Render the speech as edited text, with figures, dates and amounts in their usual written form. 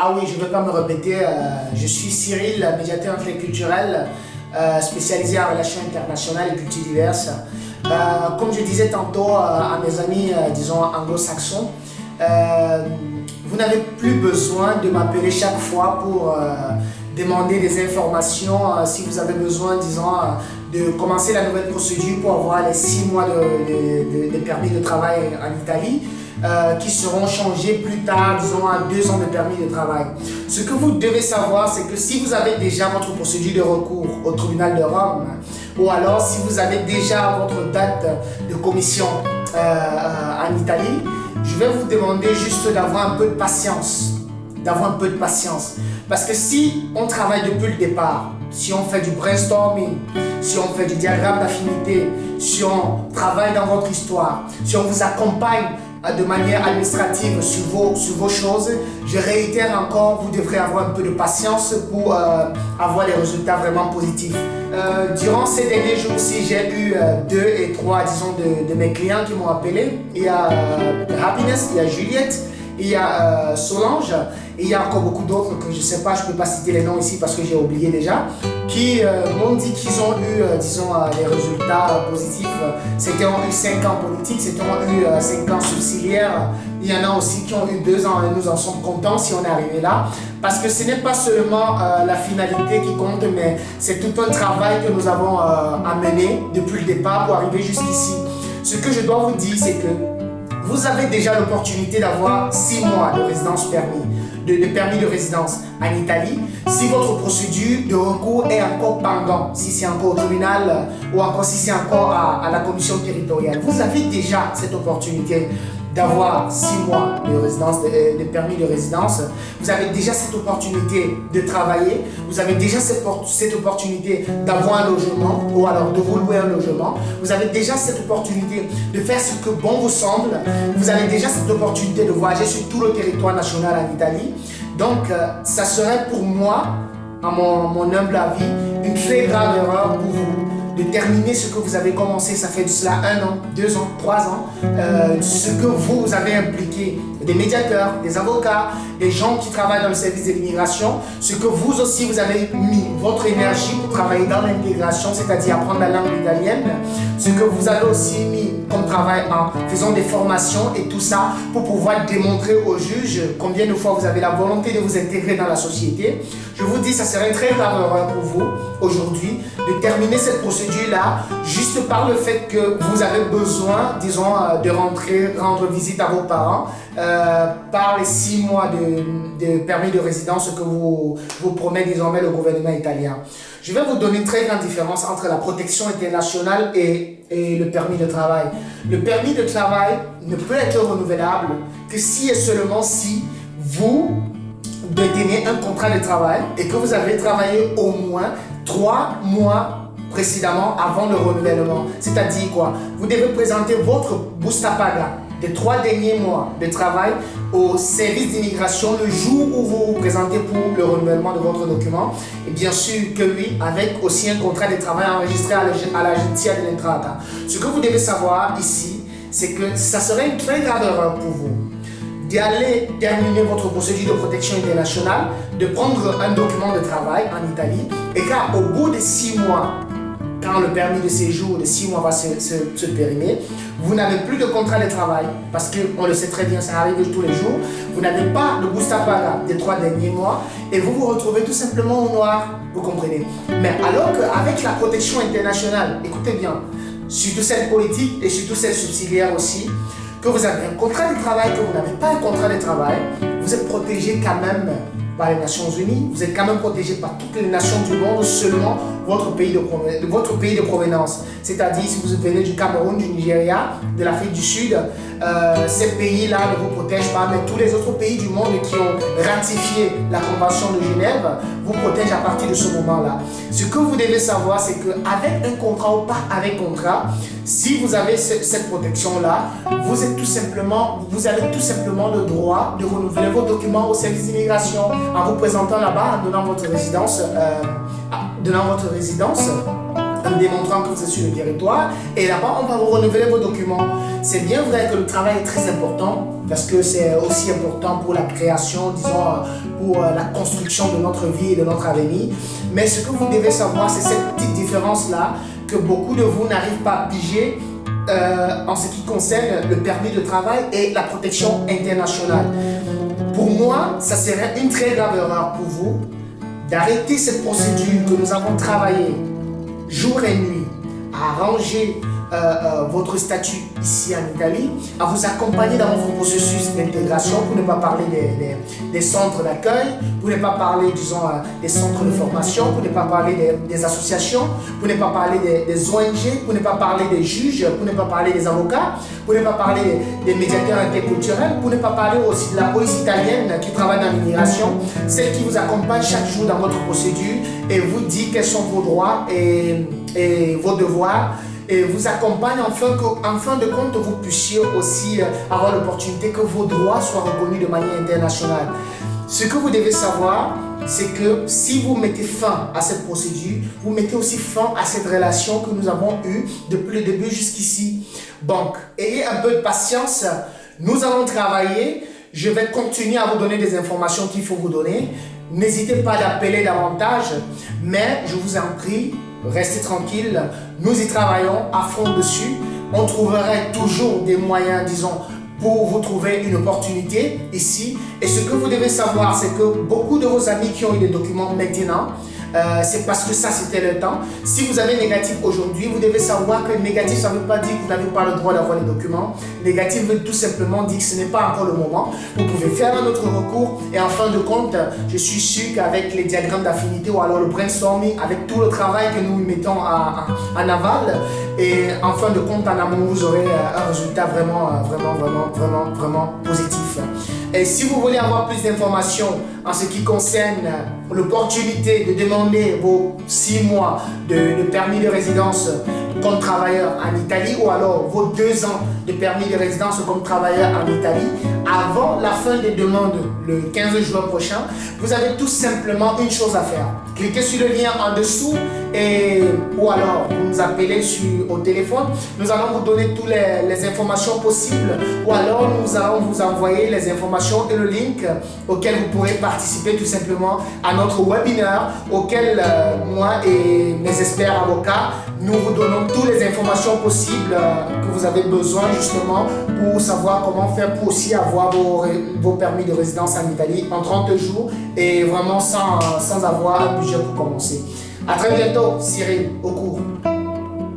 Ah oui, je ne vais pas me répéter. Je suis Cyril, médiateur interculturel, spécialisé en relations internationales et cultures diverses. Comme je disais tantôt à mes amis, disons anglo-saxons, vous n'avez plus besoin de m'appeler chaque fois pour demander des informations. Si vous avez besoin, disons, de commencer la nouvelle procédure pour avoir les 6 mois de permis de travail en Italie, qui seront changés plus tard, disons, à 2 ans de permis de travail. Ce que vous devez savoir, c'est que si vous avez déjà votre procédure de recours au tribunal de Rome, ou alors si vous avez déjà votre date de commission en Italie, je vais vous demander juste d'avoir un peu de patience. Parce que si on travaille depuis le départ, si on fait du brainstorming, si on fait du diagramme d'affinité, si on travaille dans votre histoire, si on vous accompagne de manière administrative sur vos choses, je réitère encore, vous devrez avoir un peu de patience pour avoir les résultats vraiment positifs. Durant ces derniers jours-ci, j'ai eu 2 et 3, disons, de mes clients qui m'ont appelé. Il y a Happiness, il y a Juliette, il y a Solange, et il y a encore beaucoup d'autres que je ne sais pas, je ne peux pas citer les noms ici parce que j'ai oublié déjà, qui m'ont dit qu'ils ont eu, disons, des résultats positifs. Certains ont eu 5 ans politiques, certains ont eu 5 ans subsidiaires. Il y en a aussi qui ont eu 2 ans et nous en sommes contents si on est arrivé là. Parce que ce n'est pas seulement la finalité qui compte, mais c'est tout un travail que nous avons amené depuis le départ pour arriver jusqu'ici. Ce que je dois vous dire, c'est que vous avez déjà l'opportunité d'avoir 6 mois de résidence permis, de permis de résidence en Italie, si votre procédure de recours est encore pendant, si c'est encore au tribunal ou encore si c'est encore à la commission territoriale. Vous avez déjà cette opportunité d'avoir 6 mois de résidence, de permis de résidence. Vous avez déjà cette opportunité de travailler. Vous avez déjà cette opportunité d'avoir un logement ou alors de vous louer un logement. Vous avez déjà cette opportunité de faire ce que bon vous semble. Vous avez déjà cette opportunité de voyager sur tout le territoire national en Italie. Donc, ça serait pour moi, à mon humble avis, une très grave erreur pour vous de terminer ce que vous avez commencé, ça fait de cela 1 an, 2 ans, 3 ans, ce que vous avez impliqué, des médiateurs, des avocats, des gens qui travaillent dans le service de l'immigration, ce que vous aussi vous avez mis votre énergie pour travailler dans l'intégration, c'est-à-dire apprendre la langue italienne, ce que vous avez aussi mis comme travail en faisant des formations et tout ça pour pouvoir démontrer aux juges combien de fois vous avez la volonté de vous intégrer dans la société. Je vous dis, ça serait une très grave erreur pour vous aujourd'hui de terminer cette procédure-là juste par le fait que vous avez besoin, disons, de rendre visite à vos parents par les 6 mois de permis de résidence que vous promet désormais le gouvernement italien. Je vais vous donner une très grande différence entre la protection internationale et le permis de travail. Le permis de travail ne peut être renouvelable que si et seulement si vous détenez un contrat de travail et que vous avez travaillé au moins 3 mois précédemment avant le renouvellement. C'est-à-dire quoi? Vous devez présenter votre busta paga des 3 derniers mois de travail au service d'immigration le jour où vous vous présentez pour le renouvellement de votre document. Et bien sûr que oui, avec aussi un contrat de travail enregistré à l'Agenzia dell'Entrata. Ce que vous devez savoir ici, c'est que ça serait une très grave erreur pour vous d'aller terminer votre procédure de protection internationale, de prendre un document de travail en Italie, et qu'au bout de 6 mois, quand le permis de séjour de 6 mois va se périmer, vous n'avez plus de contrat de travail, parce qu'on le sait très bien, ça arrive tous les jours, vous n'avez pas de busta paga des 3 derniers mois, et vous vous retrouvez tout simplement au noir, vous comprenez. Mais alors qu'avec la protection internationale, écoutez bien, surtout celle politique et surtout celle subsidiaire aussi, que vous avez un contrat de travail, que vous n'avez pas un contrat de travail, vous êtes protégé quand même par les Nations Unies, vous êtes quand même protégé par toutes les nations du monde, seulement votre pays de provenance. C'est-à-dire, si vous venez du Cameroun, du Nigeria, de l'Afrique du Sud, ces pays-là ne vous protègent pas, mais tous les autres pays du monde qui ont ratifié la Convention de Genève vous protègent à partir de ce moment-là. Ce que vous devez savoir, c'est qu'avec un contrat ou pas avec contrat, si vous avez cette protection-là, vous avez tout simplement le droit de renouveler vos documents au service d'immigration en vous présentant là-bas, en donnant votre résidence en démontrant que vous êtes sur le territoire. Et là-bas, on va vous renouveler vos documents. C'est bien vrai que le travail est très important parce que c'est aussi important pour la création, disons, pour la construction de notre vie et de notre avenir. Mais ce que vous devez savoir, c'est cette petite différence-là que beaucoup de vous n'arrivent pas à piger en ce qui concerne le permis de travail et la protection internationale. Pour moi, ça serait une très grave erreur pour vous d'arrêter cette procédure que nous avons travaillée jour et nuit à arranger votre statut ici en Italie, à vous accompagner dans votre processus d'intégration, pour ne pas parler des centres d'accueil, pour ne pas parler, disons, des centres de formation, pour ne pas parler des associations, pour ne pas parler des ONG, pour ne pas parler des juges, pour ne pas parler des avocats, pour ne pas parler des médiateurs interculturels, pour ne pas parler aussi de la police italienne qui travaille dans l'immigration, celle qui vous accompagne chaque jour dans votre procédure et vous dit quels sont vos droits et vos devoirs, et vous accompagne en fin de compte vous puissiez aussi avoir l'opportunité que vos droits soient reconnus de manière internationale. Ce que vous devez savoir, c'est que si vous mettez fin à cette procédure, vous mettez aussi fin à cette relation que nous avons eue depuis le début jusqu'ici. Donc, ayez un peu de patience, nous allons travailler, je vais continuer à vous donner des informations qu'il faut vous donner. N'hésitez pas d'appeler davantage, mais je vous en prie, restez tranquille, nous y travaillons à fond dessus. On trouverait toujours des moyens, disons, pour vous trouver une opportunité ici. Et ce que vous devez savoir, c'est que beaucoup de vos amis qui ont eu des documents maintenant, c'est parce que ça c'était le temps. Si vous avez négatif aujourd'hui, vous devez savoir que négatif, ça ne veut pas dire que vous n'avez pas le droit d'avoir les documents. Négatif veut tout simplement dire que ce n'est pas encore le moment. Vous pouvez faire un autre recours et en fin de compte, je suis sûr qu'avec les diagrammes d'affinité ou alors le brainstorming, avec tout le travail que nous mettons en aval, et en fin de compte, en amont, vous aurez un résultat vraiment positif. Et si vous voulez avoir plus d'informations en ce qui concerne l'opportunité de demander vos 6 mois de permis de résidence comme travailleur en Italie ou alors vos 2 ans de permis de résidence comme travailleur en Italie, avant la fin des demandes le 15 juin prochain, vous avez tout simplement une chose à faire. Cliquez sur le lien en dessous ou alors vous nous appelez au téléphone. Nous allons vous donner toutes les informations possibles ou alors nous allons vous envoyer les informations et le link auquel vous pourrez participer tout simplement à notre webinaire auquel moi et mes experts avocats, nous vous donnons toutes les informations possibles que vous avez besoin justement pour savoir comment faire pour aussi avoir vos permis de résidence en Italie en 30 jours et vraiment sans avoir un budget pour commencer. À très bientôt, Cyril, au cours.